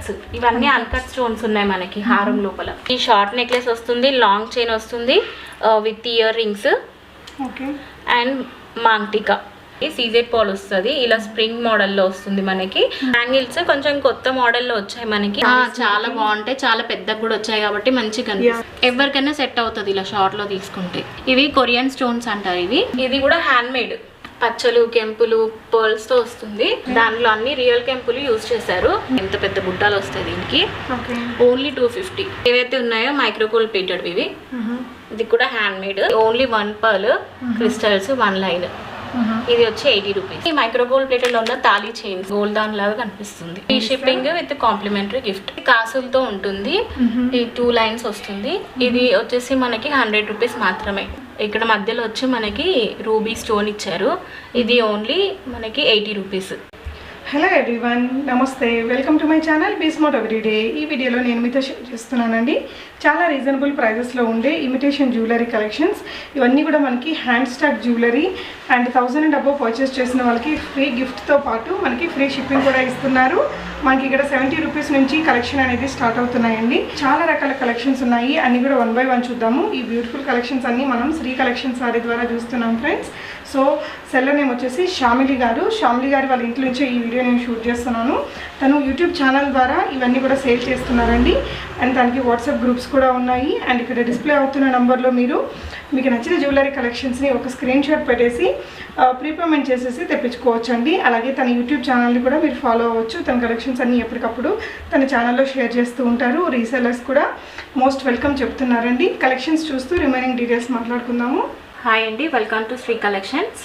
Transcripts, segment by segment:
అన్కట్స్, ఇవన్నీ uncut stones ఉన్నాయి మనకి హారం లోపల. ఈ షార్ట్ నెక్లెస్ వస్తుంది, లాంగ్ చైన్ వస్తుంది with earrings and maangtikka. CZ పాల్ వస్తుంది, ఇలా స్ప్రింగ్ మోడల్లో వస్తుంది మనకి. బ్యాంగిల్స్ కొంచెం కొత్త మోడల్లో వచ్చాయి మనకి, చాలా బాగుంటాయి, చాలా పెద్దగా కూడా వచ్చాయి కాబట్టి మంచిగా కనిపిస్తుంది. ఎవరికైనా సెట్ అవుతుంది ఇలా షార్ట్ లో తీసుకుంటే. ఇవి కొరియన్ స్టోన్స్ అంటారు ఇవి. ఇది కూడా హ్యాండ్ మేడ్, పచ్చలు కెంపులు పర్ల్స్ తో వస్తుంది. దాంట్లో అన్ని రియల్ కెంపులు యూజ్ చేశారు. ఎంత పెద్ద బుట్టాలు వస్తాయి దీనికి. ఓన్లీ 250. ఏవైతే ఉన్నాయో మైక్రోకోల్ ప్లేటెడ్ ఇవి. ఇది కూడా hand made, only 1 pearl crystals 1 line. ఇది వచ్చి 80 రూపీస్. ఈ మైక్రోగోల్డ్ ప్లేటెడ్ లో ఉన్న తాళీ చైన్ గోల్డ్ దాన్ లాగా కనిపిస్తుంది. ఈ షిప్పింగ్ విత్ కాంప్లిమెంటరీ గిఫ్ట్. కాసులతో ఉంటుంది, ఈ 2 లైన్స్ వస్తుంది. ఇది వచ్చేసి మనకి 100 రూపీస్ మాత్రమే. ఇక్కడ మధ్యలో వచ్చి మనకి రూబీ స్టోన్ ఇచ్చారు. ఇది ఓన్లీ మనకి 80 rupees. Hello everyone, namaste, welcome to my channel be smart everyday. ఈ వీడియోలో నేను మీతో షేర్ చేస్తున్నానండి చాలా రీజనబుల్ ప్రైజెస్లో ఉండే ఇమిటేషన్ జ్యువెలరీ కలెక్షన్స్. ఇవన్నీ కూడా మనకి hand stock jewellery and 1000 and above purchase చేసిన వాళ్ళకి ఫ్రీ గిఫ్ట్తో పాటు మనకి ఫ్రీ షిప్పింగ్ కూడా ఇస్తున్నారు. మనకి ఇక్కడ 70 రూపీస్ నుంచి కలెక్షన్ అనేది స్టార్ట్ అవుతున్నాయండి. చాలా రకాల కలెక్షన్స్ ఉన్నాయి, అన్ని కూడా 1 by 1 చూద్దాము. ఈ బ్యూటిఫుల్ కలెక్షన్స్ అన్ని మనం శ్రీ కలెక్షన్ సారీ ద్వారా చూస్తున్నాం ఫ్రెండ్స్. సో సెల్లర్ నేమ్ వచ్చేసి శ్యామిలి గారు. శ్యామిలి గారి వాళ్ళ ఇంట్లో నుంచే ఈ వీడియో నేను షూట్ చేస్తున్నాను. తను యూట్యూబ్ ఛానల్ ద్వారా ఇవన్నీ కూడా సేల్ చేస్తున్నారండి. అండ్ దానికి వాట్సాప్ గ్రూప్స్ కూడా ఉన్నాయి. అండ్ ఇక్కడ డిస్ప్లే అవుతున్న నెంబర్లో మీకు నచ్చిన జ్యువెలరీ కలెక్షన్స్ని ఒక స్క్రీన్ షాట్ పెట్టేసి ప్రీపేమెంట్ చేసేసి తెప్పించుకోవచ్చు అండి. అలాగే తన యూట్యూబ్ ఛానల్ని కూడా మీరు ఫాలో అవ్వచ్చు. తన కలెక్షన్స్ అన్నీ ఎప్పటికప్పుడు తన ఛానల్లో షేర్ చేస్తూ ఉంటారు. రీసెలర్స్ కూడా మోస్ట్ వెల్కమ్ చెప్తున్నారండి. కలెక్షన్స్ చూస్తూ రిమైనింగ్ డీటెయిల్స్ మాట్లాడుకుందాము. హాయ్ అండి, వెల్కమ్ టు శ్రీ కలెక్షన్స్.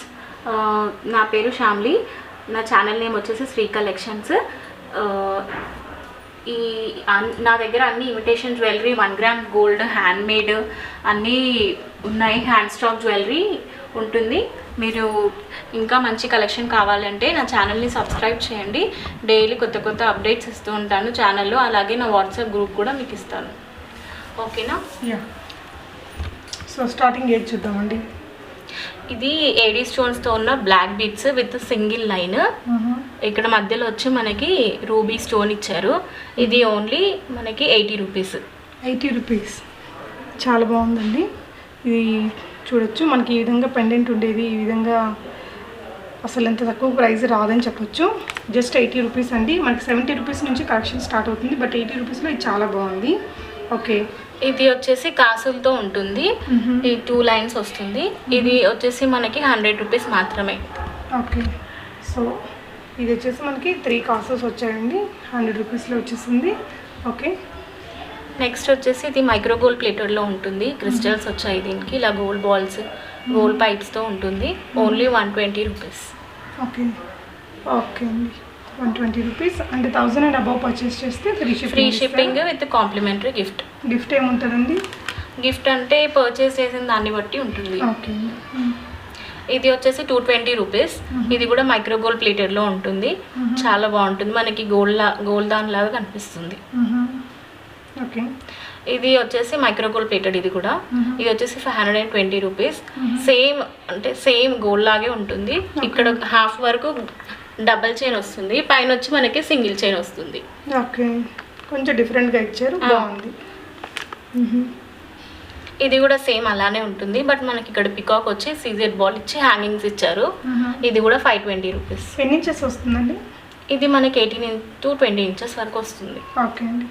నా పేరు శ్యామ్లీ, నా ఛానల్ నేమ్ వచ్చేసి శ్రీ కలెక్షన్స్. నా దగ్గర అన్ని imitation jewellery, 1 gram gold, hand made అన్నీ ఉన్నాయి. హ్యాండ్ స్టాక్ జ్యువెలరీ ఉంటుంది. మీరు ఇంకా మంచి కలెక్షన్ కావాలంటే నా ఛానల్ని సబ్స్క్రైబ్ చేయండి. డైలీ కొత్త కొత్త అప్డేట్స్ ఇస్తూ ఉంటాను ఛానల్లో. అలాగే నా వాట్సాప్ గ్రూప్ కూడా మీకు ఇస్తాను. ఓకేనా? సో స్టార్టింగ్ ఏది చూద్దామండి. ఇది ఏడీ స్టోన్స్తో ఉన్న black beads with single line. ఇక్కడ మధ్యలో వచ్చి మనకి రూబీ స్టోన్ ఇచ్చారు. ఇది ఓన్లీ మనకి 80 రూపీస్. 80 రూపీస్ చాలా బాగుందండి. ఇది చూడొచ్చు, మనకి ఈ విధంగా పెండెంట్ ఉండేది. ఈ విధంగా అసలు ఎంత తక్కువ ప్రైస్ రాదని చెప్పొచ్చు. జస్ట్ 80 రూపీస్ అండి. మనకి 70 రూపీస్ నుంచి కలెక్షన్ స్టార్ట్ అవుతుంది, బట్ 80 రూపీస్లో ఇది చాలా బాగుంది. ఓకే, ఇది వచ్చేసి కాసులతో ఉంటుంది. ఈ 2 లైన్స్ వస్తుంది. ఇది వచ్చేసి మనకి 100 రూపీస్ మాత్రమే. ఓకే, సో ఇది వచ్చేసి మనకి 3 కాసెస్ వచ్చాయండి. 100 రూపీస్లో వచ్చేసింది. ఓకే, నెక్స్ట్ వచ్చేసి ఇది మైక్రోగోల్డ్ ప్లేటెడ్లో ఉంటుంది. క్రిస్టల్స్ వచ్చాయి దీనికి, ఇలా గోల్డ్ బాల్స్, గోల్డ్ పైప్స్తో ఉంటుంది. Only 120 rupees. ఓకే ఓకే అండి, 120 రూపీస్. అంటే 1000 అండ్ అబౌవ్ పర్చేస్ చేస్తే free shipping with complimentary gift. Gift ఏముంటుందండి? గిఫ్ట్ అంటే పర్చేస్ చేసిన దాన్ని బట్టి ఉంటుంది. ఓకే, ఇది వచ్చేసి 220 రూపీస్. ఇది కూడా మైక్రోగోల్డ్ ప్లేటెడ్లో ఉంటుంది. చాలా బాగుంటుంది, మనకి గోల్డ్ దాన్ లాగా కనిపిస్తుంది. ఓకే, ఇది వచ్చేసి మైక్రోగోల్డ్ ప్లేటెడ్. ఇది కూడా ఇది వచ్చేసి 520 రూపీస్. సేమ్ అంటే సేమ్ గోల్డ్ లాగే ఉంటుంది. ఇక్కడ హాఫ్ వరకు డబల్ చైన్ వస్తుంది, పైన వచ్చి మనకి సింగిల్ చైన్ వస్తుంది. ఓకే, కొంచెం డిఫరెంట్గా ఇచ్చారు, బాగుంది. ఇది కూడా సేమ్ అలానే ఉంటుంది, బట్ మనకి ఇక్కడ పికాక్ వచ్చి సీజెడ్ బాల్ ఇచ్చి హ్యాంగింగ్స్ ఇచ్చారు. ఇది కూడా 520 రూపీస్. ఎన్ని ఇంచెస్ వస్తుందండి? ఇది మనకి 18 to 20 ఇంచెస్ వరకు వస్తుంది. ఓకే అండి,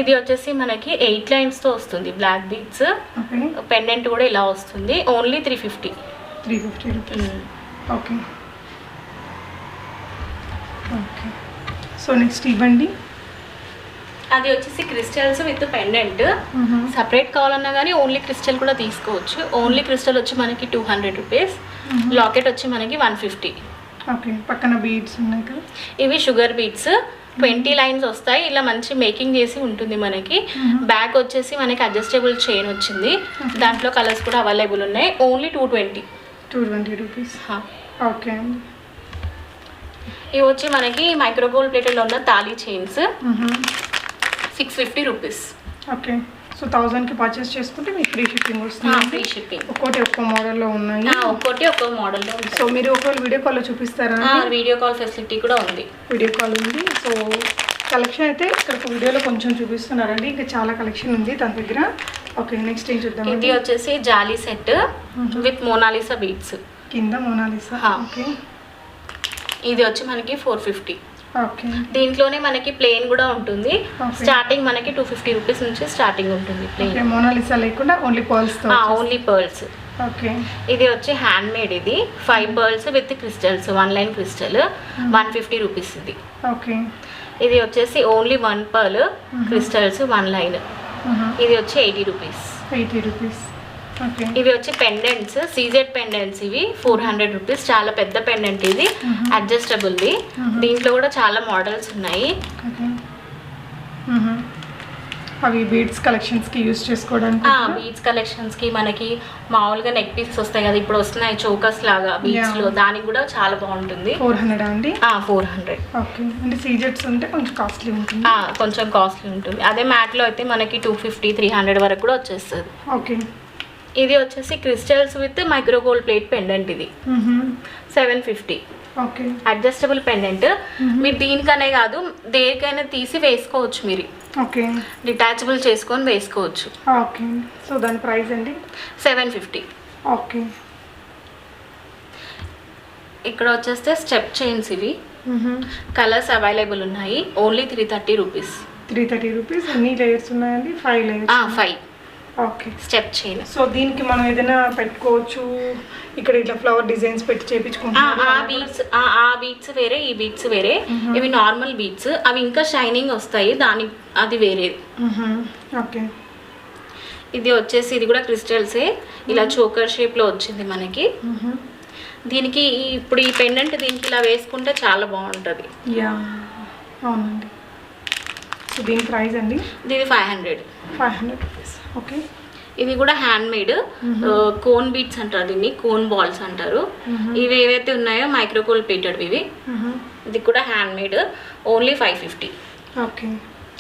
ఇది వచ్చేసి మనకి 8 లైన్స్తో వస్తుంది. బ్లాక్ బీడ్స్, పెండెంట్ కూడా ఇలా వస్తుంది. Only 350 rupees. Okay okay, so next ఇవ్వండి. అది వచ్చేసి క్రిస్టల్స్ విత్ పెండెంట్. సపరేట్ కావాలన్నా కానీ ఓన్లీ క్రిస్టల్ కూడా తీసుకోవచ్చు. ఓన్లీ క్రిస్టల్ వచ్చి మనకి 200 రూపీస్. లాకెట్ వచ్చి మనకి 150. ఓకే, పక్కన బీడ్స్ ఉన్నాయి కదా, ఇవి షుగర్ బీడ్స్. 20 లైన్స్ వస్తాయి. ఇలా మంచి మేకింగ్ చేసి ఉంటుంది మనకి. బ్యాక్ వచ్చేసి మనకి అడ్జస్టబుల్ చైన్ వచ్చింది. దాంట్లో కలర్స్ కూడా అవైలబుల్ ఉన్నాయి. Only 220 rupees. ఓకే అండి, ఇవి వచ్చి మనకి మైక్రోగోల్డ్ ప్లేటెడ్లో ఉన్న తాళీ చైన్స్ 650 రూపీస్. ఓకే, సో 1000కి పర్చేస్ చేసుకుంటే మీకు ఫ్రీ షిప్పింగ్ వస్తుంది. Free shipping. ఒక్కో మోడల్లో ఉన్నాయి. ఒక్కో మోడల్లో ఉంది. సో మీరు ఒకవేళ వీడియో కాల్లో చూపిస్తారా? వీడియో కాల్ ఫెసిలిటీ కూడా ఉంది. వీడియో కాల్ ఉంది. సో కలెక్షన్ అయితే ఇక్కడ వీడియోలో కొంచెం చూపిస్తున్నారండి, ఇంకా చాలా కలెక్షన్ ఉంది తన దగ్గర. ఓకే, నెక్స్ట్ ఏం చూద్దాం. ఇది వచ్చేసి జాలీ సెట్ విత్ మోనాలిసా బీట్స్, కింద మోనాలిసా. ఓకే, ఇది వచ్చి మనకి 450. ఓకే, దీంట్లోనే మనకి ప్లేన్ కూడా ఉంటుంది. స్టార్టింగ్ మనకి 250 రూపీస్ నుంచి స్టార్టింగ్ ఉంటుంది ప్లేన్. మోనాలిసా లేకుండా only pearls. Only pearls. Okay, ఇది వచ్చి హ్యాండ్ మేడ్. ఇది 5 pearls with crystals, 1 line crystal, 150 rupees ఇది. ఓకే, ఇది వచ్చేసి ఓన్లీ 1 పర్ల్ క్రిస్టల్స్, 1 లైన్. ఇది వచ్చి 80 రూపీస్. 80 రూపీస్. ఓకే, ఇవి వచ్చి పెండెంట్స్, సీజెడ్ పెండెంట్స్. ఇవి 400 రూపీస్. చాలా పెద్ద పెండెంట్ ఇది, అడ్జస్టబుల్ది. దీంట్లో కూడా చాలా మోడల్స్ ఉన్నాయి. అవి బీడ్స్ కలెక్షన్స్కి యూజ్ చేసుకోవడానికి. బీడ్స్ కలెక్షన్స్కి మనకి మామూలుగా నెక్ పీసెస్ వస్తాయి కదా, ఇప్పుడు వస్తున్నాయి చోకస్ లాగా బీడ్స్లో, దానికి కూడా చాలా బాగుంటుంది. 400 అండి? 400. 400. ఓకే, అంటే సీజెట్స్ ఉంటే కొంచెం కాస్ట్లీ ఉంటుంది. కొంచెం కాస్ట్లీ ఉంటుంది. అదే మ్యాట్లో అయితే మనకి 250, 300 వరకు కూడా వచ్చేస్తుంది. ఓకే, ఇది వచ్చేసి crystals with micro gold plate pendant. ఇది 750. Okay, adjustable pendant. మీరు దీనికనే కాదు దేనికైనా తీసి వేసుకోవచ్చు మీరు. ఓకే, డిటాచబుల్ చేసుకొని వేసుకోవచ్చు. ఓకే, సో దాని ప్రైస్ అండి 750. ఓకే, ఇక్కడ వచ్చేస్తే స్టెప్ చైన్స్. ఇవి కలర్స్ అవైలబుల్ ఉన్నాయి. Only 330 rupees. 330 రూపీస్. ఎన్ని లేయర్స్ ఉన్నాయండి? 5 layers. 5. Okay, step chain. So దీనికి మనం ఏదైనా పెట్టుకోవచ్చు, ఇక్కడ ఇట్లా ఫ్లవర్ డిజైన్స్ పెట్టి చేపించుకుంటాం. ఆ బీట్స్ వేరే, ఈ బీట్స్ వేరే. ఇవి నార్మల్ బీట్స్, అవి ఇంకా షైనింగ్ వస్తాయి, అది వేరే. ఓకే, ఇది వచ్చేసి ఇది కూడా క్రిస్టల్సే, ఇలా చోకర్ షేప్లో వచ్చింది మనకి. దీనికి ఇప్పుడు ఈ పెండెంట్ దీనికి ఇలా వేసుకుంటే చాలా బాగుంటుంది. యా, అవునండి. సో దీని ప్రైస్ అండి? ఇది 500. 500 రూపీస్. ఓకే, ఇది కూడా హ్యాండ్ మేడ్ కోన్ బీట్స్ అంటారు, దీన్ని కోన్ బాల్స్ అంటారు. ఇవి ఏవైతే ఉన్నాయో మైక్రోకోల్ ప్లేటెడ్ ఇవి. ఇది కూడా హ్యాండ్ మేడ్, ఓన్లీ 550. ఓకే,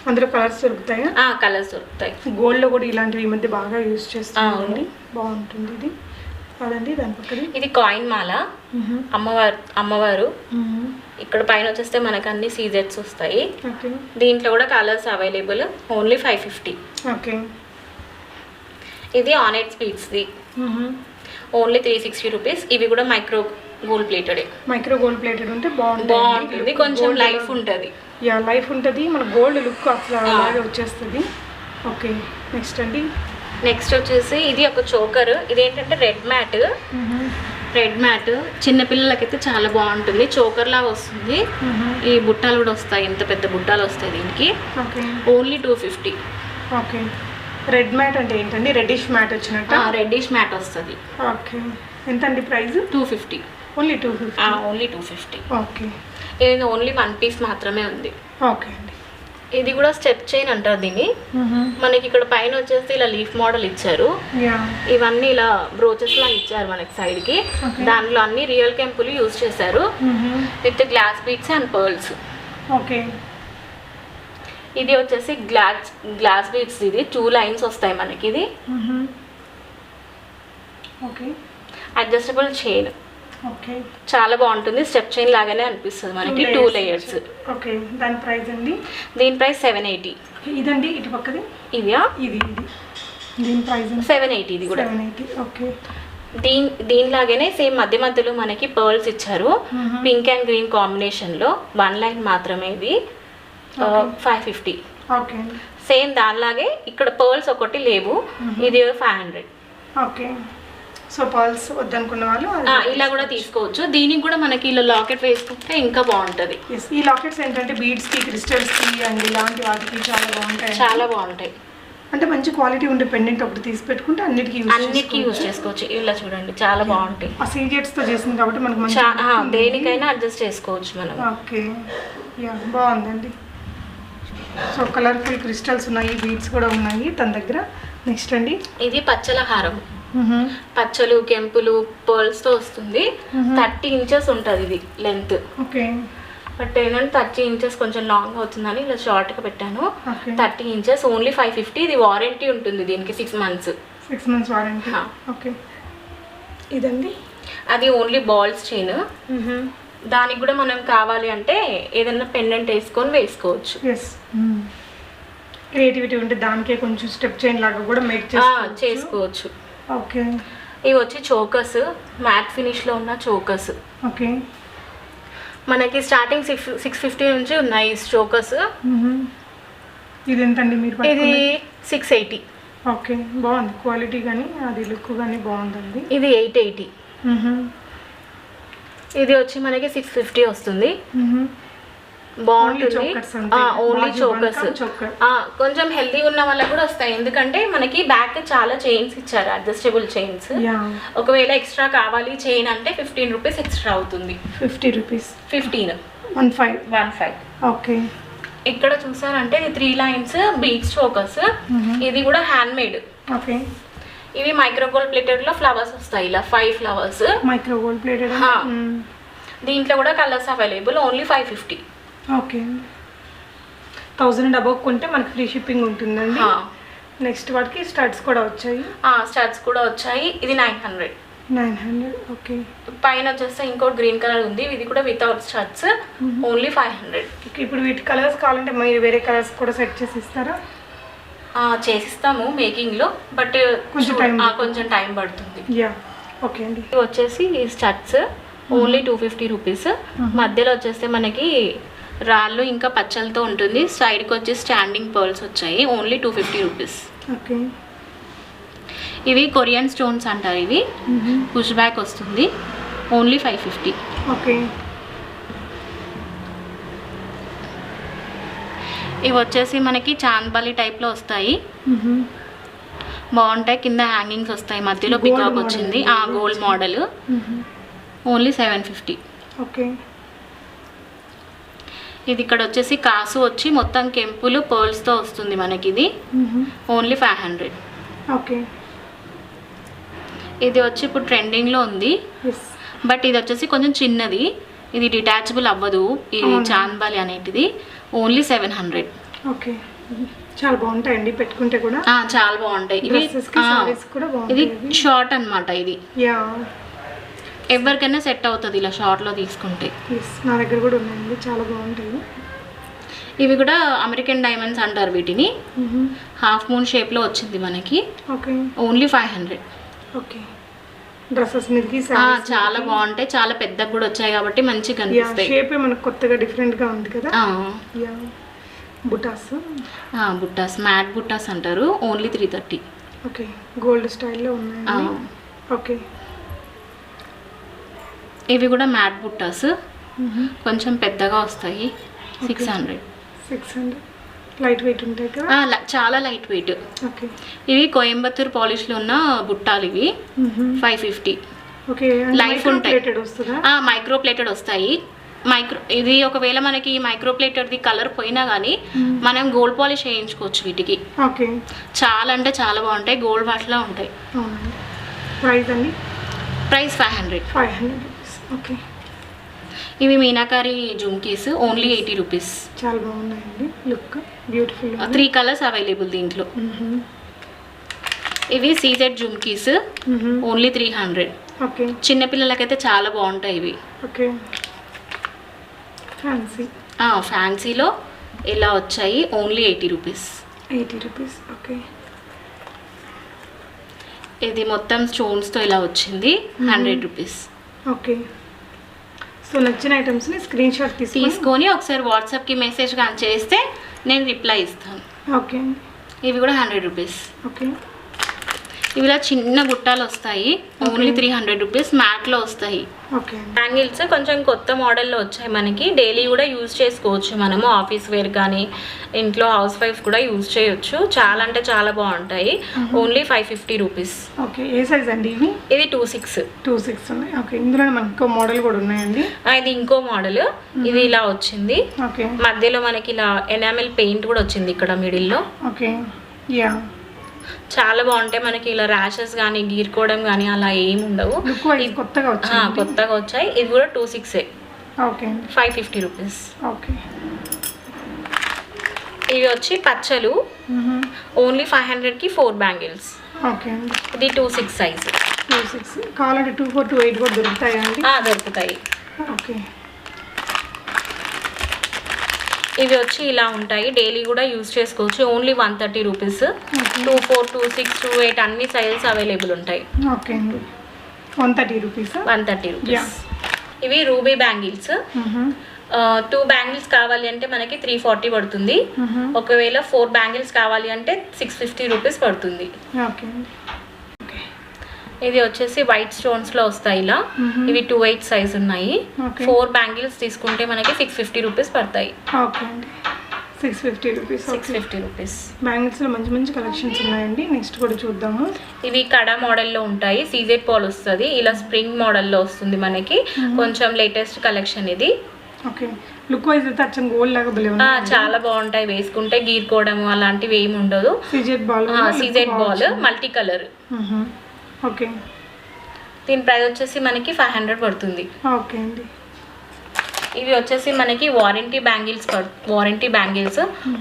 అందులో కలర్స్ దొరుకుతాయా? కలర్స్ దొరుకుతాయి. గోల్డ్లో కూడా ఇలాంటివి ఈ మధ్య బాగా యూజ్ చేస్తామండి, బాగుంటుంది ఇది. అదండి దాని పక్కన ఇది కాయిన్ మాల, అమ్మవారు. ఇక్కడ పైన వచ్చేస్తే మనకు అన్ని సీజెట్స్ వస్తాయి. దీంట్లో కూడా కలర్స్ అవైలబుల్, ఓన్లీ 550. ఓకే, ఇది ఆనెట్స్ బీట్స్ది, ఓన్లీ 360 రూపీస్. ఇవి కూడా micro gold plated. Micro gold plated ఉంటే బాగుంటుంది, కొంచెం లైఫ్ ఉంటుంది. యా, లైఫ్ ఉంటుంది, మన గోల్డ్ లుక్ అసలు అలాగే వచ్చేస్తుంది. ఓకే, నెక్స్ట్ అండి. నెక్స్ట్ వచ్చేసి ఇది ఒక చోకర్. ఇదేంటంటే రెడ్ మ్యాట్ చిన్నపిల్లలకైతే చాలా బాగుంటుంది. చోకర్ లాగా వస్తుంది. ఈ బుట్టాలు కూడా వస్తాయి, ఇంత పెద్ద బుట్టాలు వస్తాయి దీనికి. ఓన్లీ 250. ఓకే, రెడ్ మ్యాట్ అంటే ఏంటండి? రెడ్డిష్ మ్యాట్ వచ్చినట్టు? రెడ్డిష్ మ్యాట్ వస్తుంది. ఓకే, ఎంత అండి ప్రైస్? 250. ఓన్లీ 250. ఓన్లీ 250. ఓకే, ఇది ఓన్లీ 1 పీస్ మాత్రమే ఉంది. ఓకే అండి. ఇది కూడా స్టెప్ చైన్ అంటారు దీన్ని. మనకి ఇక్కడ పైన వచ్చేసి ఇలా లీఫ్ మోడల్ ఇచ్చారు. ఇవన్నీ ఇలా బ్రోచెస్ లా ఇచ్చారు మనకి సైడ్ కి. దాంట్లో అన్ని రియల్ కెంపులు యూజ్ చేశారు with glass beads and pearls. Okay, ఇది వచ్చేసి గ్లాస్ బీట్స్. ఇది 2 లైన్స్ వస్తాయి మనకి. ఇది ఓకే, అడ్జస్టబుల్ చైన్. ఓకే, చాలా బాగుంటుంది. స్టెప్ చైన్ లాగానే అనిపిస్తుంది మనకి. 2 లేయర్స్. ఓకే, దాని ప్రైస్ అండి? దీని ప్రైస్ 780. ఇదండి ఇటు పక్కది? ఇదియా? ఇది దీని ప్రైస్ 780. ఇది కూడా 780. ఓకే, దీనిలాగానే సేమ్ మధ్యలో మనకి పర్ల్స్ ఇచ్చారు, పింక్ అండ్ గ్రీన్ కాంబినేషన్లో. 1 లైన్ మాత్రమే. ఇది 550. ఓకే, సేమ్ దానిలాగే ఇక్కడ పర్ల్స్ ఒకటి లేవు. ఇది 500. ఓకే, సో పర్ల్స్ వద్దనుకున్న వాళ్ళు ఇలా కూడా తీసుకోవచ్చు. దీనికి కూడా మనకి ఇలా లాకెట్ వేసుకుంటే ఇంకా బాగుంటుంది. ఈ లాకెట్స్ ఏంటంటే బీడ్స్కి, క్రిస్టల్స్కి అండ్ ఇలాంటి వాటికి చాలా బాగుంటాయి. అంటే మంచి క్వాలిటీ ఉండే పెండెంట్ ఒకటి తీసి పెట్టుకుంటే అన్నిటికీ యూజ్ చేసుకోవచ్చు. ఇలా చూడండి, చాలా బాగుంటాయి. ఆ సీజెట్స్తో చేసింది కాబట్టి మనకు దేనికైనా అడ్జస్ట్ చేసుకోవచ్చు మనం. ఓకే, యా, బాగుందండి. సో కలర్ఫుల్ క్రిస్టల్స్ ఉన్నాయి, బీడ్స్ కూడా ఉన్నాయి తన దగ్గర. నెక్స్ట్ అండి. ఇది పచ్చల హారం. పచ్చలు, కెంపులు, పర్ల్స్తో వస్తుంది. 30 ఇంచెస్ ఉంటుంది ఇది లెంత్. ఓకే, బట్ ఏంటంటే 30 ఇంచెస్ కొంచెం లాంగ్ అవుతుందని ఇలా షార్ట్గా పెట్టాను. 30 ఇంచెస్, ఓన్లీ 550. ఇది వారంటీ ఉంటుంది దీనికి 6 మంత్స్. 6 months warranty. ఓకే, ఇదండి. అది ఓన్లీ బాల్స్ చైన్. దానికి కూడా మనం కావాలి అంటే ఏదైనా పెండెంట్ వేసుకోవచ్చు. ఎస్, క్రియేటివిటీ ఉంటే దానికే కొంచెం స్టెప్ చైన్ లాగా కూడా మేక్ చేసుకోవచ్చు. ఓకే, ఇవి వచ్చి చోకర్స్, మ్యాట్ ఫినిష్లో ఉన్న చోకర్స్. ఓకే, మనకి స్టార్టింగ్ 650 నుంచి ఉన్నాయి చోకర్స్. ఇది ఎంతండి మీరు? ఇది 680. ఓకే, బాగుంది క్వాలిటీ కానీ అది లుక్ కానీ బాగుందండి. ఇది 880. ఇది వచ్చి మనకి 650 వస్తుంది. బాగుంటుంది. Only chokers. కొంచెం హెల్తీ ఉన్న వాళ్ళకి కూడా వస్తాయి, ఎందుకంటే మనకి బ్యాక్ చాలా చైన్స్ ఇచ్చారు, అడ్జస్టబుల్ చైన్స్. ఒకవేళ ఎక్స్ట్రా కావాలి చైన్ అంటే 15 రూపీస్ ఎక్స్ట్రా అవుతుంది. 50 రూపీస్, 15. ఓకే, ఇక్కడ చూసారంటే ఇది 3 లైన్స్ బీడ్స్ చోకర్స్. ఇది కూడా హ్యాండ్ మేడ్. ఓకే, ఇవి మైక్రో గోల్డ్ ప్లేటెడ్ లో ఫ్లవర్స్ వస్తాయి, ఇలా 5 ఫ్లవర్స్. Micro gold plated. దీంట్లో కూడా colours available. Only 550. Okay, 1000 above కొంటే మనకి ఫ్రీ షిప్పింగ్ ఉంటుందండి. నెక్స్ట్ వాటికి స్టడ్స్ కూడా వచ్చాయి. ఇది 900. ఓకే, పైన వచ్చేస్తే ఇంకోటి గ్రీన్ కలర్ ఉంది, ఇది కూడా వితౌట్ స్టడ్స్. ఓన్లీ 500. ఇప్పుడు వీటి కలర్స్ కావాలంటే మీరు వేరే కలర్స్ కూడా సెట్ చేసి ఇస్తారా? చేసిస్తాము మేకింగ్ లో, బట్ కొంచెం టైం పడుతుంది. ఓకే అండి. ఇవి వచ్చేసి స్టడ్స్ ఓన్లీ 250 రూపీస్. మధ్యలో వచ్చేస్తే మనకి రాళ్ళు ఇంకా పచ్చలతో ఉంటుంది. సైడ్కి వచ్చి స్టాండింగ్ పర్ల్స్ వచ్చాయి. Only 250 rupees. ఓకే, ఇవి కొరియన్ స్టోన్స్ అంటారు. ఇవి పుష్ బ్యాక్ వస్తుంది. ఓన్లీ 550. ఓకే, ఇవి వచ్చేసి మనకి చాంద్బాలి టైప్లో వస్తాయి. బాగుంటాయి. కింద హ్యాంగింగ్స్ వస్తాయి, మధ్యలో పికాక్ వచ్చింది. Gold model. ఓన్లీ 750. ఓకే, ఇది ఇక్కడ వచ్చేసి కాసు వచ్చి మొత్తం కెంపులు పర్ల్స్తో వస్తుంది మనకి. ఇది ఓన్లీ 500. ఓకే, ఇది వచ్చి ఇప్పుడు ట్రెండింగ్లో ఉంది, బట్ ఇది వచ్చేసి కొంచెం చిన్నది. ఇది డిటాచబుల్ అవ్వదు, ఇది చాంద్బాలి అనేటిది. ఓన్లీ 700. ఓకే, చాలా బాగుంటాయండి పెట్టుకుంటే కూడా. చాలా బాగుంటాయి ఇవి. ఇది షార్ట్ అన్నమాట. ఇది ఎవరికైనా సెట్ అవుతుంది ఇలా షార్ట్లో తీసుకుంటే. నా దగ్గర కూడా ఉన్నాయండి, చాలా బాగుంటాయి. ఇవి కూడా అమెరికన్ డైమండ్స్ అంటారు వీటిని. హాఫ్ మూన్ షేప్లో వచ్చింది మనకి. Okay, only 500. ఓకే, డ్రెస్సెస్ మీదకి చాలా బాగుంటాయి. చాలా పెద్దగా కూడా వచ్చాయి కాబట్టి మంచిగా కనిపిస్తాయి. షేప్ మనకు కొత్తగా డిఫరెంట్గా ఉంది కదా. బుట్టాస్ మ్యాట్ బుట్టాస్ అంటారు. ఓన్లీ 330. ఓకే, గోల్డ్ స్టైల్లో ఉన్నాయి. ఓకే, ఇవి కూడా మ్యాట్ బుట్టాస్, కొంచెం పెద్దగా వస్తాయి. 600. లైట్ వెయిట్ ఉంటాయి కదా. చాలా లైట్ వెయిట్. ఓకే, ఇవి కోయంబత్తూర్ పాలిష్లో ఉన్న బుట్టాలు. ఇవి 550. ఓకే, లైఫ్ ఉంటాయి. మైక్రో ప్లేటెడ్ వస్తాయి. ఇది ఒకవేళ మనకి మైక్రో ప్లేటెడ్ది కలర్ పోయినా కానీ మనం గోల్డ్ పాలిష్ వేయించుకోవచ్చు వీటికి. ఓకే, చాలా అంటే చాలా బాగుంటాయి. గోల్డ్ వాటిలా ఉంటాయి. ప్రైస్ అండి? ప్రైస్ 500. ఓకే, ఇవి మీనాకారి జుమ్కీస్. Only 80 rupees. చాలా బాగున్నాయండి, లుక్ బ్యూటిఫుల్. 3 కలర్స్ అవైలబుల్ దీంట్లో. ఇవి సీజెడ్ జుమ్కీస్. ఓన్లీ 300. ఓకే, చిన్నపిల్లలకైతే చాలా బాగుంటాయి ఇవి. ఓకే, ఫ్యాన్సీలో ఇలా వచ్చాయి. Only 80 rupees. ఓకే, ఇది మొత్తం స్టోన్స్తో ఇలా వచ్చింది. 100 రూపీస్. ఓకే, సో నచ్చిన ఐటమ్స్ని స్క్రీన్ షాట్ తీసుకొని ఒకసారి వాట్సాప్కి మెసేజ్ కానీ చేస్తే నేను రిప్లై ఇస్తాను. ఓకే, ఇవి కూడా 100 రూపీస్. ఓకే, ఇవిలా చిన్న బుట్టాలు వస్తాయి. Only 300 rupees. మ్యాట్లో వస్తాయి. ఓకే, బ్యాంగిల్స్ కొంచెం కొత్త మోడల్లో వచ్చాయి మనకి. డైలీ కూడా యూజ్ చేసుకోవచ్చు మనము. ఆఫీస్ వేర్ కానీ ఇంట్లో హౌస్ వైఫ్ కూడా యూజ్ చేయొచ్చు. చాలా అంటే చాలా బాగుంటాయి. Only 550 rupees. ఓకే, ఏ సైజ్ అండి ఇవి? ఇది 26 ఉన్నాయి. ఓకే, ఇందులో మనకి ఇంకో మోడల్ కూడా ఉన్నాయండి. ఇది ఇంకో మోడల్. ఇది ఇలా వచ్చింది. ఓకే, మధ్యలో మనకి ఇలా ఎనామెల్ పెయింట్ కూడా వచ్చింది ఇక్కడ మిడిల్లో. ఓకే, చాలా బాగుంటాయి. మనకి ఇలా ర్యాషెస్ కానీ గీరుకోవడం కానీ అలా ఏమి ఉండవు. కొత్తగా వచ్చాయి. ఇది కూడా 26. Okay, 550 rupees. ఓకే, ఇవి వచ్చి పచ్చలు. Only 500కి 4 bangles. ఓకే, ఇది 26 సైజ్. కావాలంటే 24, 28 కూడా దొరుకుతాయండి. దొరుకుతాయి. ఓకే, ఇవి వచ్చి ఇలా ఉంటాయి, డైలీ కూడా యూజ్ చేసుకోవచ్చు. Only 130 rupees. 24, 26, 28 అన్ని సైజెస్ అవైలబుల్ ఉంటాయి. ఓకే అండి, 130 రూపీస్. 130 రూపీస్. ఇవి రూబీ బ్యాంగిల్స్. 2 బ్యాంగిల్స్ కావాలి అంటే మనకి 340 పడుతుంది. ఒకవేళ 4 బ్యాంగిల్స్ కావాలి అంటే 650 రూపీస్ పడుతుంది. ఓకే అండి. ఇది వచ్చేసి వైట్ స్టోన్స్ లో వస్తాయి ఇలా. ఇవి 2/8 సైజ్ ఉన్నాయి. 4 బ్యాంగిల్స్ తీసుకుంటే మనకి 650 రూపీస్ పడతాయి. ఓకే అండి, 650 రూపీస్. 650 రూపీస్. బ్యాంగిల్స్ లో మంచి మంచి కలెక్షన్స్ ఉన్నాయండి. నెక్స్ట్ కూడా చూద్దాము. ఇవి కడా మోడల్లో ఉంటాయి. సీజెడ్ పాల్ వస్తుంది, ఇలా స్ప్రింగ్ మోడల్లో వస్తుంది మనకి. కొంచెం లేటెస్ట్ కలెక్షన్ ఇది. ఓకే, లుక్ వైజ్ అయితే అచ్చం గోల్డ్ లాగా భలే ఉంది. చాలా బాగుంటాయి, వేసుకుంటే గీరుకోవడం అలాంటివి ఏమి ఉండదు. CZ ball, CZ ball multi colour. Okay, దీని ప్రైస్ వచ్చేసి మనకి 500 పడుతుంది. ఓకే అండి. ఇవి వచ్చేసి మనకి వారంటీ బ్యాంగిల్స్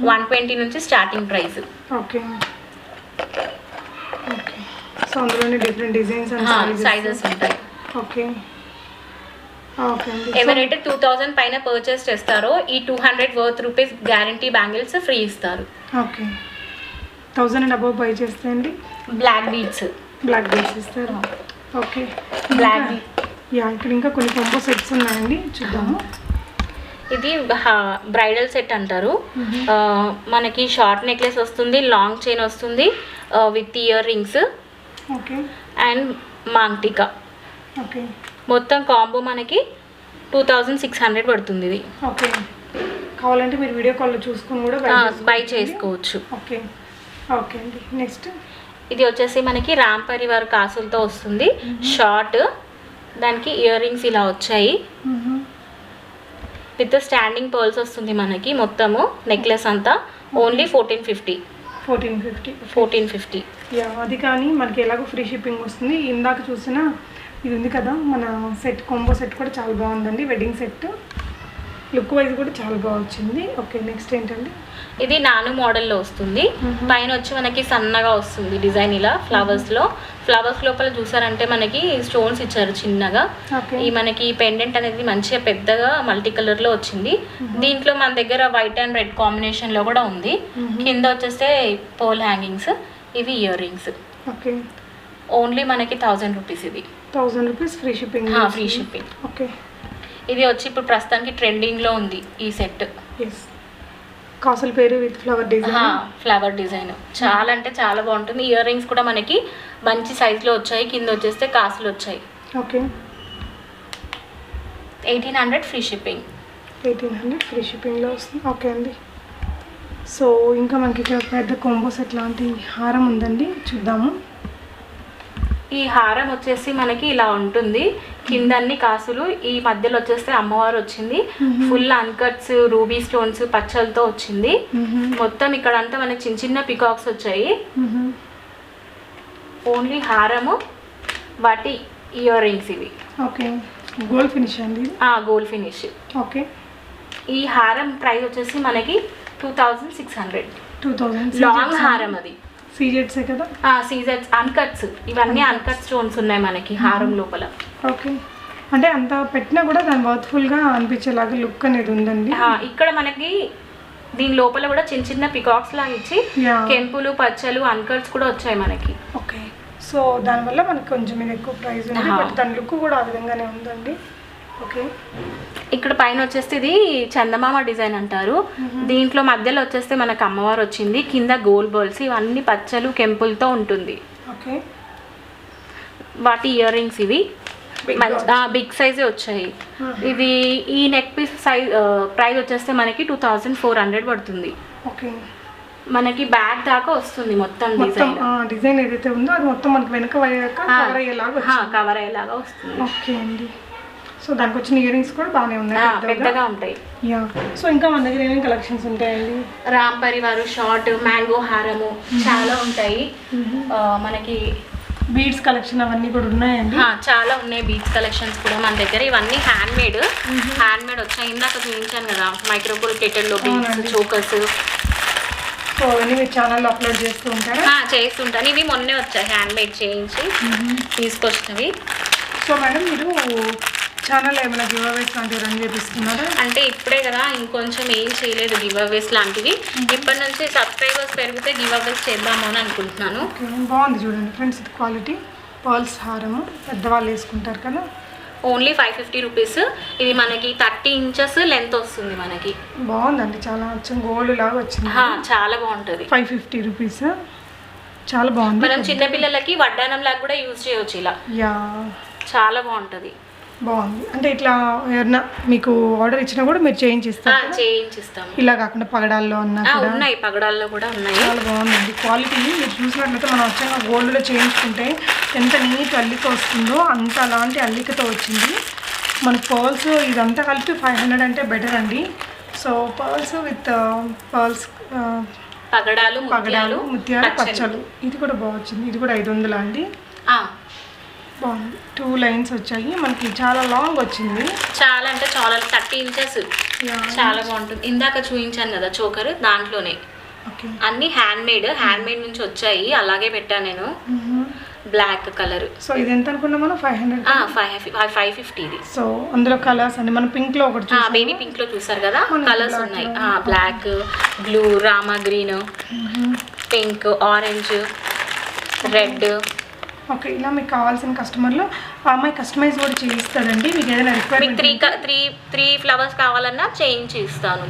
120 నుంచి starting price. Okay okay, so అందులోనే డిఫరెంట్ డిజైన్స్ అండ్ సైజెస్ ఉంటాయి. ఓకే ఓకే అండి. ఎవరైతే 2000 పైన పర్చేస్ చేస్తారో ఈ 200 worth rupees guarantee bangles free ఇస్తారు. ఓకే, 1000 అండ్ అబవ్ బై చేస్తే అండి బ్లాక్ బీడ్స్ ఇస్తారు. ఓకే, బ్లాక్ ఇక్కడ ఇంకా కొన్ని కాంబో సెట్స్ ఉన్నాయండి, చూద్దాము. ఇది బ్రైడల్ సెట్ అంటారు. మనకి షార్ట్ నెక్లెస్ వస్తుంది, లాంగ్ చైన్ వస్తుంది with ear rings. Okay, and maang tikka. Okay, మొత్తం కాంబో మనకి 2600 పడుతుంది. ఇది ఓకే, కావాలంటే మీరు వీడియో కాల్లో చూసుకొని కూడా బై చేసుకోవచ్చు. ఓకే ఓకే అండి. నెక్స్ట్ ఇది వచ్చేసి మనకి రామ్ పరివార్ కాసులతో వస్తుంది. షార్ట్, దానికి ఇయర్ రింగ్స్ ఇలా వచ్చాయి విత్ స్టాండింగ్ పర్ల్స్ వస్తుంది మనకి. మొత్తము నెక్లెస్ అంతా ఓన్లీ 1450. యా, అది కానీ మనకి ఎలాగో ఫ్రీ షిప్పింగ్ వస్తుంది. ఇందాక చూసిన ఇది ఉంది కదా మన సెట్, కాంబో సెట్ కూడా చాలా బాగుందండి. వెడ్డింగ్ సెట్ లుక్ వైజ్ కూడా చాలా బాగా వచ్చింది. ఓకే, నెక్స్ట్ ఏంటండి? ఇది నాను మోడల్లో వస్తుంది. పైన వచ్చి మనకి సన్నగా వస్తుంది డిజైన్ ఇలా ఫ్లవర్స్ లోపల చూసారంటే మనకి స్టోన్స్ ఇచ్చారు చిన్నగా. ఈ మనకి పెండెంట్ అనేది మంచిగా పెద్దగా మల్టీ కలర్ లో వచ్చింది. దీంట్లో మన దగ్గర వైట్ అండ్ రెడ్ కాంబినేషన్ లో కూడా ఉంది. కింద వచ్చేస్తే పోల్ హ్యాంగింగ్స్, ఇవి ఇయర్ రింగ్స్. ఓకే, ఓన్లీ మనకి 1000 రూపీస్. ఇది 1000 రూపీస్ ఫ్రీ షిప్పింగ్. ఓకే, ఇది వచ్చి ఇప్పుడు ప్రస్తుతానికి ట్రెండింగ్ లో ఉంది ఈ సెట్. కాసుల పేరు విత్ ఫ్లవర్ డిజైన్ చాలా అంటే చాలా బాగుంటుంది. ఇయర్ రింగ్స్ కూడా మనకి మంచి సైజ్ లో వచ్చాయి. కింద వచ్చేస్తే కాసులు వచ్చాయి. Okay, 1800 free shipping. 1800 ఫ్రీ షిప్పింగ్లో వస్తుంది. ఓకే అండి. సో ఇంకా మనకి ఇక్కడ పెద్ద కాంబో సెట్ లాంటి హారం ఉందండి, చూద్దాము. ఈ హారం వచ్చేసి మనకి ఇలా ఉంటుంది. కింద అన్ని కాసులు, ఈ మధ్యలో వచ్చేస్తే అమ్మవారు వచ్చింది. ఫుల్ అన్కట్స్, రూబీ స్టోన్స్, పచ్చలతో వచ్చింది. మొత్తం ఇక్కడ అంతా మనకి చిన్న చిన్న పికాక్స్ వచ్చాయి. ఓన్లీ హారము, వాటి ఇయర్ రింగ్స్ ఇవి. ఓకే, గోల్డ్ ఫినిష్ అండి. Gold finish. ఓకే, ఈ హారం ప్రైస్ వచ్చేసి మనకి 2600. లాంగ్ హారం అది. సీజెడ్సే కదా? సీజెడ్స్, అన్కట్స్, ఇవన్నీ అన్కట్ స్టోన్స్ ఉన్నాయి మనకి హారం లోపల. ఓకే, అంటే అంత పెట్టినా కూడా దాని వర్త్ఫుల్గా అనిపించేలాగా లుక్ అనేది ఉందండి. ఇక్కడ మనకి దీని లోపల కూడా చిన్న చిన్న పికాక్స్ లాగా ఇచ్చి కెంపులు, పచ్చలు, అన్కట్స్ కూడా వచ్చాయి మనకి. ఓకే, సో దానివల్ల మనకి కొంచెం ఎక్కువ ప్రైస్ ఉంది, బట్ దాని లుక్ కూడా ఆ విధంగానే ఉందండి. ఓకే, ఇక్కడ పైన వచ్చేస్తే ఇది చందమామ డిజైన్ అంటారు. దీంట్లో మధ్యలో వచ్చేస్తే మనకు అమ్మవారు వచ్చింది. కింద గోల్డ్ బాల్స్, ఇవన్నీ పచ్చలు, కెంపులతో ఉంటుంది. ఓకే, వాటి ఇయర్ రింగ్స్ ఇవి బిగ్ సైజే వచ్చాయి. ఇది ఈ నెక్ పీస్ సైజ్ ప్రైస్ వచ్చేస్తే మనకి 2400 పడుతుంది. ఓకే, మనకి బ్యాక్ దాకా వస్తుంది మొత్తం డిజైన్ ఏదైతే ఉందో అది మొత్తం మనకి వెనక కవర్ అయ్యేలాగా వస్తుంది. ఓకే అండి. సో దానికి వచ్చిన ఇయర్ రింగ్స్ కూడా బాగానే ఉన్నాయి, పెద్దగా ఉంటాయి. యా, సో ఇంకా మన దగ్గర ఏమేమి కలెక్షన్స్ ఉంటాయండి? రామ్ పరివారు షార్ట్, మ్యాంగో హారము చాలా ఉంటాయి. మనకి బీడ్స్ కలెక్షన్ అవన్నీ కూడా ఉన్నాయండి. చాలా ఉన్నాయి బీడ్స్ కలెక్షన్స్ కూడా మన దగ్గర. ఇవన్నీ హ్యాండ్ మేడ్ వచ్చాయి. ఇందాక చూపించాను కదా మైక్రోపోలిటేటెడ్ లో బీడ్స్, చోకర్స్. సో అవన్నీ మీరు ఛానల్లో అప్లోడ్ చేస్తూ ఉంటారా? చేస్తుంటాను. ఇవి మొన్నే వచ్చాయి హ్యాండ్ మేడ్ చేయించి తీసుకొచ్చినవి. సో మేడం, మీరు ఛానల్ ఏమైనా గివ్ అవేస్ లాంటివి రన్ చేపిస్తున్నారా? అంటే ఇప్పుడే కదా, ఇంకొంచెం ఏం చేయలేదు గివ్ అవేస్ లాంటివి. ఇప్పటి నుంచి సబ్స్క్రైబర్స్ పెరిగితే గివ్ అవేస్ చేద్దాము అని అనుకుంటున్నాను. బాగుంది చూడండి ఫ్రెండ్స్, ఇది క్వాలిటీ పర్ల్స్ హారము, పెద్దవాళ్ళు వేసుకుంటారు కదా. Only 550 rupees. ఇది మనకి 30 ఇంచెస్ లెంత్ వస్తుంది మనకి. బాగుందండి, చాలా వచ్చింది, గోల్డ్ లాగా వచ్చింది. చాలా బాగుంటుంది. 550 రూపీస్, చాలా బాగుంది. మనం చిన్నపిల్లలకి వడ్డానం లాగా కూడా యూజ్ చేయవచ్చు ఇలా. యా, చాలా బాగుంటుంది. బాగుంది. అంటే ఇట్లా ఎవరన్నా మీకు ఆర్డర్ ఇచ్చినా కూడా మీరు చేయించిస్తారు? చేయించిస్తాము. ఇలా కాకుండా పగడాల్లో ఉన్నాయి, పగడాల్లో కూడా ఉన్నాయి. చాలా బాగుందండి క్వాలిటీ. మీరు చూసినట్లయితే మనం వచ్చాక గోల్డ్లో చేయించుకుంటే ఎంత నీట్ అల్లిక వస్తుందో అంత అలాంటి అల్లికతో వచ్చింది. మన పర్ల్స్ ఇదంతా కలిపి 500 అంటే బెటర్ అండి. సో పర్ల్స్ విత్ పర్ల్స్, పగడాలు, ముత్యాలు, పచ్చలు. ఇది కూడా బాగుంది. ఇది కూడా 500 అండి. బాగుంది. 2 లైన్స్ వచ్చాయి మనకి, చాలా లాంగ్ వచ్చింది. చాలా అంటే చాలా 30 ఇంచెస్. చాలా బాగుంటుంది. ఇందాక చూపించాను కదా చోకర్, దాంట్లోనే అన్ని హ్యాండ్ మేడ్ నుంచి వచ్చాయి. అలాగే పెట్టాను నేను, బ్లాక్ కలర్. సో ఇది ఎంత అనుకున్నా మనం? 500. 550 ఇది. సో అందులో కలర్స్ అండి, మనం పింక్ లో ఒకటి బేబీ పింక్ లో చూసారు కదా, కలర్స్ ఉన్నాయి. Black, blue, Rama green, pink, orange, red. Okay, ఇలా మీకు కావాల్సిన కస్టమర్లు ఆ అమ్మాయి కస్టమైజ్ కూడా చేయిస్తారండి. మీకు ఏదైనా రిక్వైర్మెంట్, 3 ఫ్లవర్స్ కావాలన్నా చేయించి ఇస్తాను.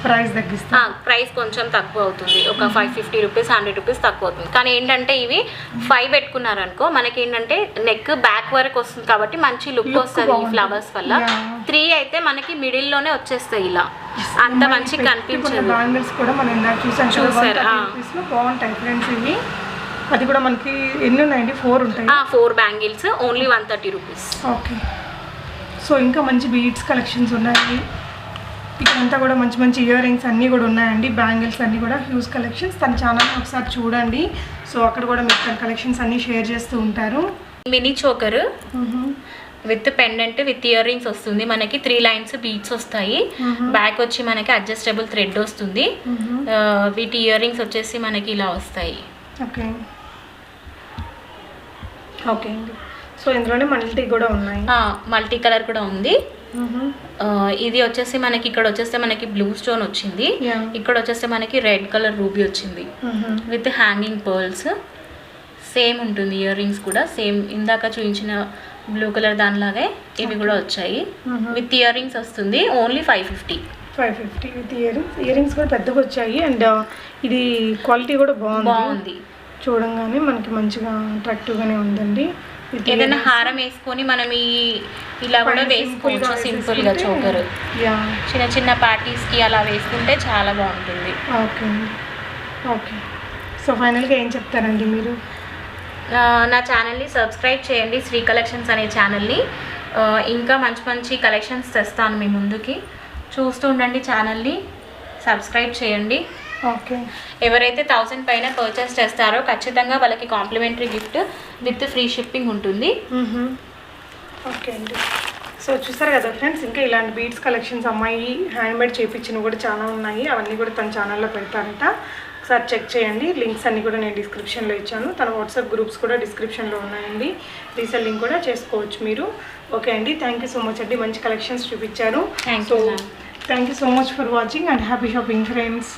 ప్రైస్ తగ్గిస్తాను. ప్రైస్ కొంచెం తక్కువ అవుతుంది. ఒక 550 రూపీస్, 100 రూపీస్ తక్కువ అవుతుంది. కానీ ఏంటంటే ఇవి 5 పెట్టుకున్నారనుకో మనకి ఏంటంటే నెక్ బ్యాక్ వరకు వస్తుంది కాబట్టి మంచి లుక్ వస్తుంది ఈ ఫ్లవర్స్ వల్ల. 3 అయితే మనకి మిడిల్ లోనే వచ్చేస్తాయి. ఇలా అంత మంచిగా కనిపించదు. బ్యాంగిల్స్ కూడా మనం ఇందాక చూసారు, బాగుంటాయి ఫ్రెండ్స్ ఇవి. అది కూడా మనకి ఎన్ని ఉన్నాయండి? 4 ఉంటాయి. 4 bangles, only 130 rupees. Okay. So ఇంకా మంచి బీడ్స్ కలెక్షన్స్ ఉన్నాయి. ఇక్కడంతా కూడా మంచి మంచి ఇయర్ రింగ్స్ అన్నీ కూడా ఉన్నాయండి. బ్యాంగిల్స్ అన్నీ కూడా హ్యూజ్ కలెక్షన్స్. తన ఛానల్ని ఒకసారి చూడండి. సో అక్కడ కూడా మీకు తన కలెక్షన్స్ అన్నీ షేర్ చేస్తూ ఉంటారు. Mini choker with pendant with ear rings వస్తుంది మనకి. 3 లైన్స్ బీడ్స్ వస్తాయి. బ్యాక్ వచ్చి మనకి అడ్జస్టబుల్ థ్రెడ్ వస్తుంది. వీటి ఇయర్ రింగ్స్ వచ్చేసి మనకి ఇలా వస్తాయి. ఓకే అండి. సో ఇందులోనే మల్టీ కూడా ఉన్నాయి, మల్టీ కలర్ కూడా ఉంది. ఇది వచ్చేసి మనకి ఇక్కడ వచ్చేస్తే మనకి బ్లూ స్టోన్ వచ్చింది. ఇక్కడ వచ్చేస్తే మనకి రెడ్ కలర్ రూబీ వచ్చింది విత్ హ్యాంగింగ్ పర్ల్స్. సేమ్ ఉంటుంది ఇయర్ రింగ్స్ కూడా, సేమ్ ఇందాక చూపించిన బ్లూ కలర్ దానిలాగే ఇవి కూడా వచ్చాయి. విత్ ఇయర్ రింగ్స్ వస్తుంది. ఓన్లీ 550 విత్ ఇయర్ రింగ్స్ కూడా పెద్దగా వచ్చాయి. అండ్ ఇది క్వాలిటీ కూడా బాగుంది. చూడంగానే మనకి మంచిగా అట్రాక్టివ్గానే ఉందండి. ఏదైనా హారం వేసుకొని మనం ఇలా కూడా వేసుకోవచ్చు సింపుల్ గా. చోకర్ చిన్న చిన్న పార్టీస్ కి అలా వేసుకుంటే చాలా బాగుంటుంది. ఓకే. సో ఫైనల్గా ఏం చెప్తారండి మీరు? నా ఛానల్ని సబ్స్క్రైబ్ చేయండి, శ్రీ కలెక్షన్స్ అనే ఛానల్ని. ఇంకా మంచి మంచి కలెక్షన్స్ తెస్తాను మీ ముందుకి. చూస్తూ ఉండండి ఛానల్ని, సబ్స్క్రైబ్ చేయండి. ఓకే. ఎవరైతే 1000 పైన పర్చేస్ చేస్తారో ఖచ్చితంగా వాళ్ళకి complementary gift with free shipping ఉంటుంది. ఓకే అండి. సో చూసారు కదా ఫ్రెండ్స్, ఇంకా ఇలాంటి బీడ్స్ కలెక్షన్స్ అమ్మాయి హ్యాండ్మేడ్ చేయించినవి కూడా చాలా ఉన్నాయి. అవన్నీ కూడా తన ఛానల్లో పెడతారంట. ఒకసారి చెక్ చేయండి. లింక్స్ అన్నీ కూడా నేను డిస్క్రిప్షన్లో ఇచ్చాను. తన వాట్సాప్ గ్రూప్స్ కూడా డిస్క్రిప్షన్లో ఉన్నాయండి. రీసెల్లింగ్ కూడా చేసుకోవచ్చు మీరు. ఓకే అండి, థ్యాంక్ యూ సో మచ్ అండి. మంచి కలెక్షన్స్ చూపించారు. So thank you so much for watching and happy shopping friends.